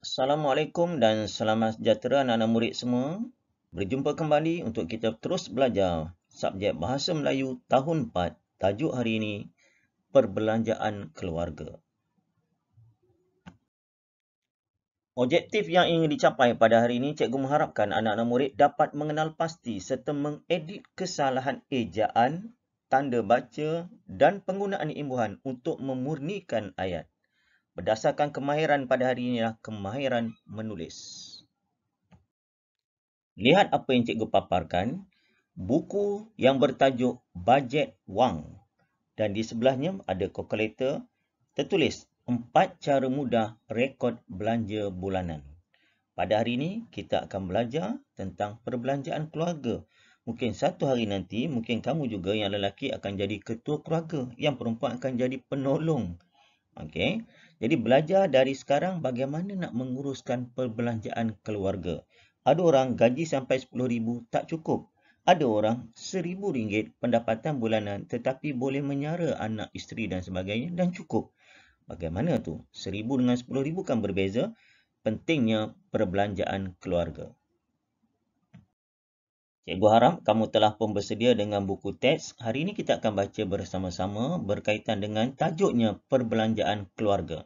Assalamualaikum dan selamat sejahtera anak-anak murid semua. Berjumpa kembali untuk kita terus belajar subjek Bahasa Melayu tahun 4. Tajuk hari ini, Perbelanjaan Keluarga. Objektif yang ingin dicapai pada hari ini, cikgu mengharapkan anak-anak murid dapat mengenal pasti serta mengedit kesalahan ejaan, tanda baca dan penggunaan imbuhan untuk memurnikan ayat. Berdasarkan kemahiran pada hari ini adalah kemahiran menulis. Lihat apa yang cikgu paparkan, buku yang bertajuk Bajet Wang dan di sebelahnya ada kalkulator tertulis 4 cara mudah rekod belanja bulanan. Pada hari ini kita akan belajar tentang perbelanjaan keluarga. Mungkin satu hari nanti, mungkin kamu juga yang lelaki akan jadi ketua keluarga, yang perempuan akan jadi penolong. Okey. Jadi belajar dari sekarang bagaimana nak menguruskan perbelanjaan keluarga. Ada orang gaji sampai RM10,000 tak cukup. Ada orang RM1,000 pendapatan bulanan tetapi boleh menyara anak, isteri dan sebagainya dan cukup. Bagaimana tu? RM1,000 dengan RM10,000 kan berbeza. Pentingnya perbelanjaan keluarga. Cikgu harap kamu telah pun bersedia dengan buku teks. Hari ini kita akan baca bersama-sama berkaitan dengan tajuknya perbelanjaan keluarga.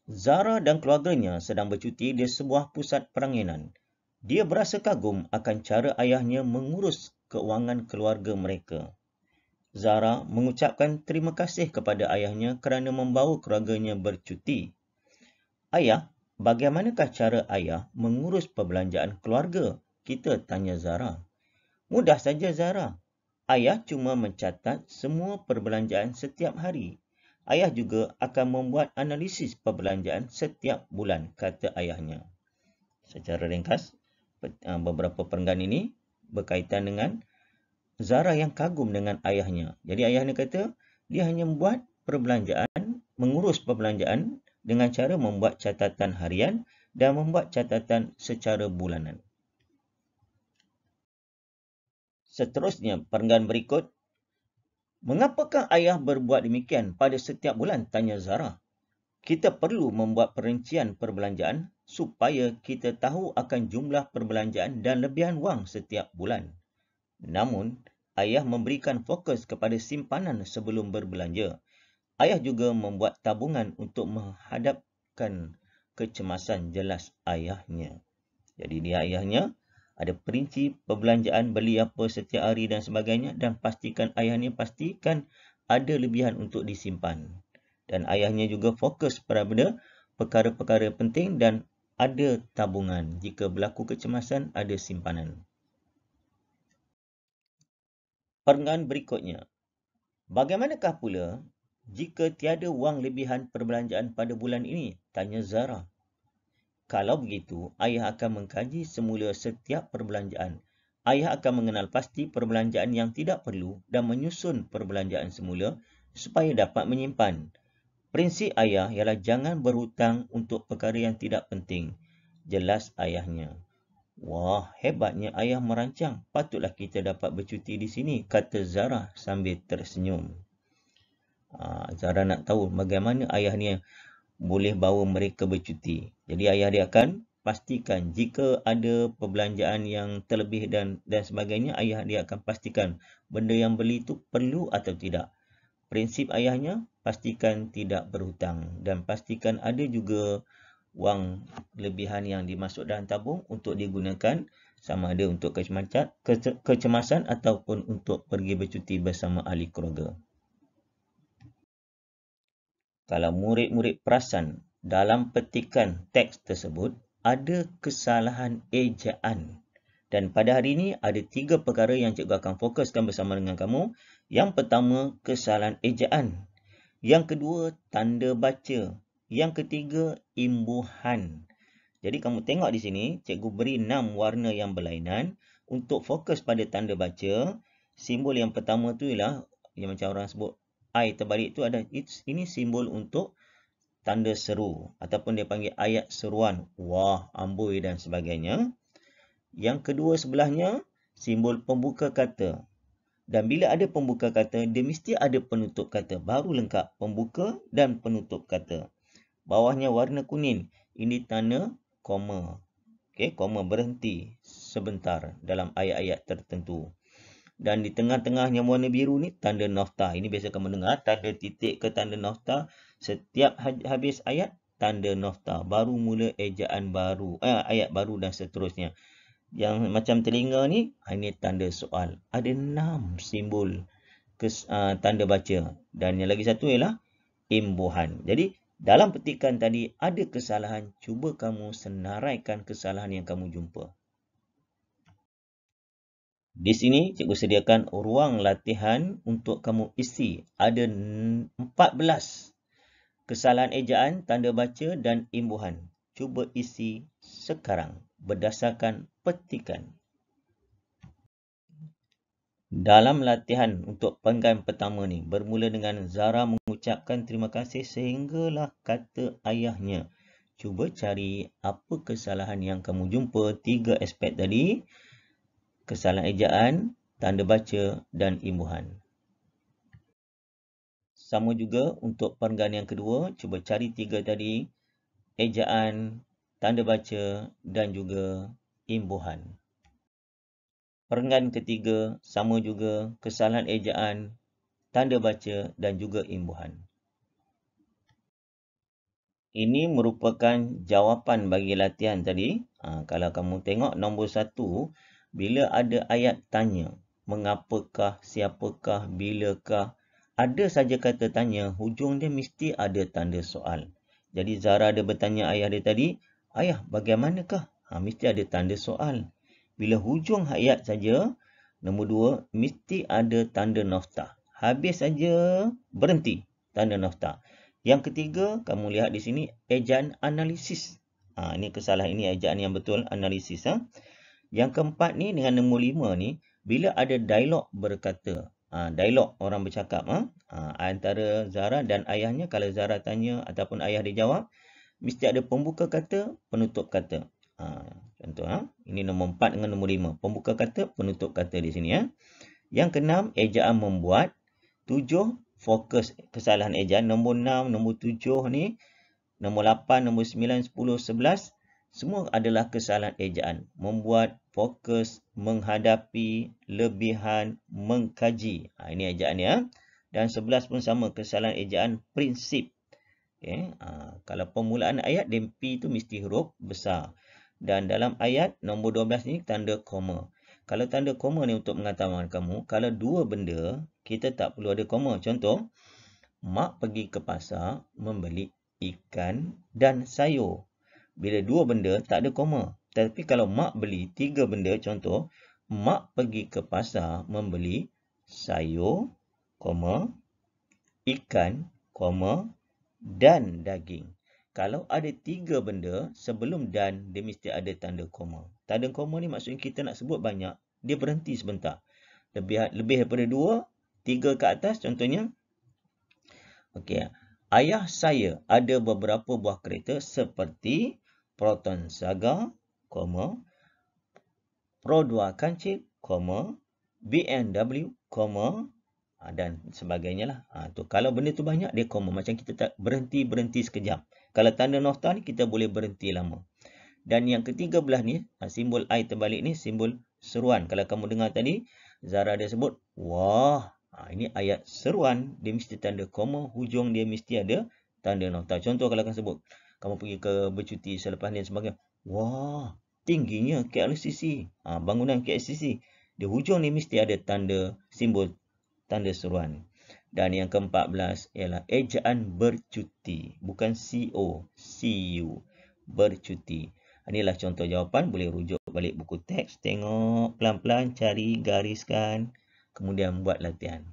Zara dan keluarganya sedang bercuti di sebuah pusat peranginan. Dia berasa kagum akan cara ayahnya mengurus keuangan keluarga mereka. Zara mengucapkan terima kasih kepada ayahnya kerana membawa keluarganya bercuti. Ayah, bagaimanakah cara ayah mengurus perbelanjaan keluarga? Kita tanya Zara. Mudah saja Zara. Ayah cuma mencatat semua perbelanjaan setiap hari. Ayah juga akan membuat analisis perbelanjaan setiap bulan, kata ayahnya. Secara ringkas, beberapa perenggan ini berkaitan dengan Zara yang kagum dengan ayahnya. Jadi ayahnya kata, dia hanya membuat perbelanjaan, mengurus perbelanjaan dengan cara membuat catatan harian dan membuat catatan secara bulanan. Seterusnya, perenggan berikut. Mengapakah ayah berbuat demikian pada setiap bulan? Tanya Zara. Kita perlu membuat perincian perbelanjaan supaya kita tahu akan jumlah perbelanjaan dan lebihan wang setiap bulan. Namun, ayah memberikan fokus kepada simpanan sebelum berbelanja. Ayah juga membuat tabungan untuk menghadapkan kecemasan, jelas ayahnya. Jadi dia ayahnya ada perinci perbelanjaan, beli apa setiap hari dan sebagainya, dan pastikan ayahnya pastikan ada lebihan untuk disimpan. Dan ayahnya juga fokus pada perkara-perkara penting dan ada tabungan. Jika berlaku kecemasan, ada simpanan. Perenggan berikutnya. Bagaimanakah pula jika tiada wang lebihan perbelanjaan pada bulan ini? Tanya Zara. Kalau begitu, ayah akan mengkaji semula setiap perbelanjaan. Ayah akan mengenal pasti perbelanjaan yang tidak perlu dan menyusun perbelanjaan semula supaya dapat menyimpan. Prinsip ayah ialah jangan berhutang untuk perkara yang tidak penting. Jelas ayahnya. Wah, hebatnya ayah merancang. Patutlah kita dapat bercuti di sini, kata Zara sambil tersenyum. Zara nak tahu bagaimana ayahnya boleh bawa mereka bercuti. Jadi ayah dia akan pastikan jika ada perbelanjaan yang terlebih dan sebagainya, ayah dia akan pastikan benda yang beli itu perlu atau tidak. Prinsip ayahnya, pastikan tidak berhutang dan pastikan ada juga wang lebihan yang dimasuk dalam tabung untuk digunakan sama ada untuk kecemasan ataupun untuk pergi bercuti bersama ahli keluarga. Kalau murid-murid perasan dalam petikan teks tersebut ada kesalahan ejaan. Dan pada hari ini ada 3 perkara yang cikgu akan fokuskan bersama dengan kamu. Yang pertama, kesalahan ejaan. Yang kedua, tanda baca. Yang ketiga, imbuhan. Jadi kamu tengok di sini, cikgu beri 6 warna yang berlainan. Untuk fokus pada tanda baca, simbol yang pertama tu ialah yang macam orang sebut I terbalik tu ada, ini simbol untuk tanda seru ataupun dia panggil ayat seruan, wah, amboi dan sebagainya. Yang kedua sebelahnya simbol pembuka kata. Dan bila ada pembuka kata, dia mesti ada penutup kata. Baru lengkap pembuka dan penutup kata. Bawahnya warna kuning ini tanda koma. Okey, koma berhenti sebentar dalam ayat-ayat tertentu. Dan di tengah-tengahnya warna biru ni tanda noktah. Ini biasa kamu dengar tanda titik ke tanda noktah. Setiap habis ayat tanda noktah. Baru mula ejaan baru, ayat baru dan seterusnya. Yang macam telinga ni, ini tanda soal. Ada 6 simbol tanda baca. Dan yang lagi satu ialah imbuhan. Jadi dalam petikan tadi ada kesalahan. Cuba kamu senaraikan kesalahan yang kamu jumpa. Di sini cikgu sediakan ruang latihan untuk kamu isi. Ada 14 kesalahan ejaan, tanda baca dan imbuhan. Cuba isi sekarang berdasarkan petikan. Dalam latihan untuk penggan pertama ni, bermula dengan Zara mengucapkan terima kasih sehinggalah kata ayahnya. Cuba cari apa kesalahan yang kamu jumpa. 3 aspek tadi. Kesalahan ejaan, tanda baca dan imbuhan. Sama juga untuk perenggan yang kedua, cuba cari 3 tadi. Ejaan, tanda baca dan juga imbuhan. Perenggan ketiga, sama juga kesalahan ejaan, tanda baca dan juga imbuhan. Ini merupakan jawapan bagi latihan tadi. Kalau kamu tengok nombor 1, bila ada ayat tanya, mengapakah, siapakah, bilakah, ada saja kata tanya, hujung dia mesti ada tanda soal. Jadi Zara ada bertanya ayah dia tadi, ayah bagaimanakah? Mesti ada tanda soal. Bila hujung ayat saja, nombor 2, mesti ada tanda noktah. Habis saja, berhenti, tanda noktah. Yang ketiga, kamu lihat di sini, ejaan analisis. Ini kesalahan, ini ejaan yang betul, analisis. Yang keempat ni dengan nombor 5 ni, bila ada dialog berkata, dialog orang bercakap antara Zara dan ayahnya, kalau Zara tanya ataupun ayah dia jawab, mesti ada pembuka kata, penutup kata. Contoh, ini nombor 4 dengan nombor 5. Pembuka kata, penutup kata di sini. Yang keenam, ejaan membuat. 7, fokus kesalahan ejaan. Nombor 6, nombor 7 ni, nombor 8, nombor 9, 10, 11, semua adalah kesalahan ejaan. Membuat, fokus, menghadapi, lebihan, mengkaji. Ini ejaan ya. Dan 11 pun sama, kesalahan ejaan prinsip. Okay. Kalau permulaan ayat, P itu mesti huruf besar. Dan dalam ayat nombor 12 ni tanda koma. Kalau tanda koma ni untuk mengatakan kamu, kalau 2 benda, kita tak perlu ada koma. Contoh, Mak pergi ke pasar membeli ikan dan sayur. Bila 2 benda, tak ada koma. Tapi kalau Mak beli 3 benda, contoh, Mak pergi ke pasar membeli sayur, ikan, dan daging. Kalau ada 3 benda, sebelum dan, dia mesti ada tanda koma. Tanda koma ni maksudnya kita nak sebut banyak, dia berhenti sebentar. Lebih daripada 2, 3 ke atas, contohnya, okey, ayah saya ada beberapa buah kereta seperti Proton Saga, Pro 2 kancil, BMW, dan sebagainya lah. Kalau benda tu banyak, dia koma. Macam kita tak berhenti sekejap. Kalau tanda noktah ni, kita boleh berhenti lama. Dan yang ketiga belah ni, simbol I terbalik ni, simbol seruan. Kalau kamu dengar tadi, Zara dia sebut, wah, ini ayat seruan. Dia mesti tanda koma, hujung dia mesti ada tanda noktah. Contoh kalau kamu sebut, kamu pergi ke bercuti selepas ni dan sebagainya. Wah, tingginya KLCC. Bangunan KLCC. Di hujung ni mesti ada tanda, simbol tanda seruan. Dan yang ke-14 ialah ejaan bercuti. Bukan CO, CU. Bercuti. Inilah contoh jawapan. Boleh rujuk balik buku teks. Tengok pelan-pelan, cari, gariskan. Kemudian buat latihan.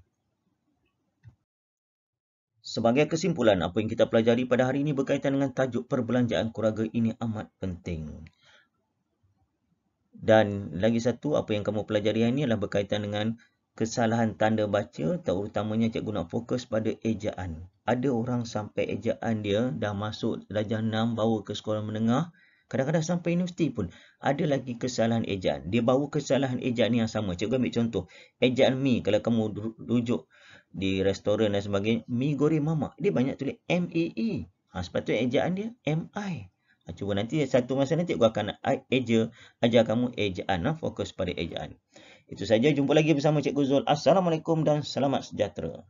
Sebagai kesimpulan, apa yang kita pelajari pada hari ini berkaitan dengan tajuk perbelanjaan keluarga ini amat penting. Dan lagi satu, apa yang kamu pelajari hari ini adalah berkaitan dengan kesalahan tanda baca, terutamanya cikgu nak fokus pada ejaan. Ada orang sampai ejaan dia dah masuk darjah 6, bawa ke sekolah menengah, kadang-kadang sampai universiti pun ada lagi kesalahan ejaan. Dia bawa kesalahan ejaan yang sama. Cikgu ambil contoh, ejaan mi, kalau kamu rujuk di restoran dan sebagainya, mi goreng mamak, dia banyak tulis M-A-E. Sepatutnya ejaan dia M-I. Cuba nanti satu masa nanti aku akan ajar kamu ejaan. Fokus pada ejaan. Itu saja. Jumpa lagi bersama Cikgu Zul. Assalamualaikum dan selamat sejahtera.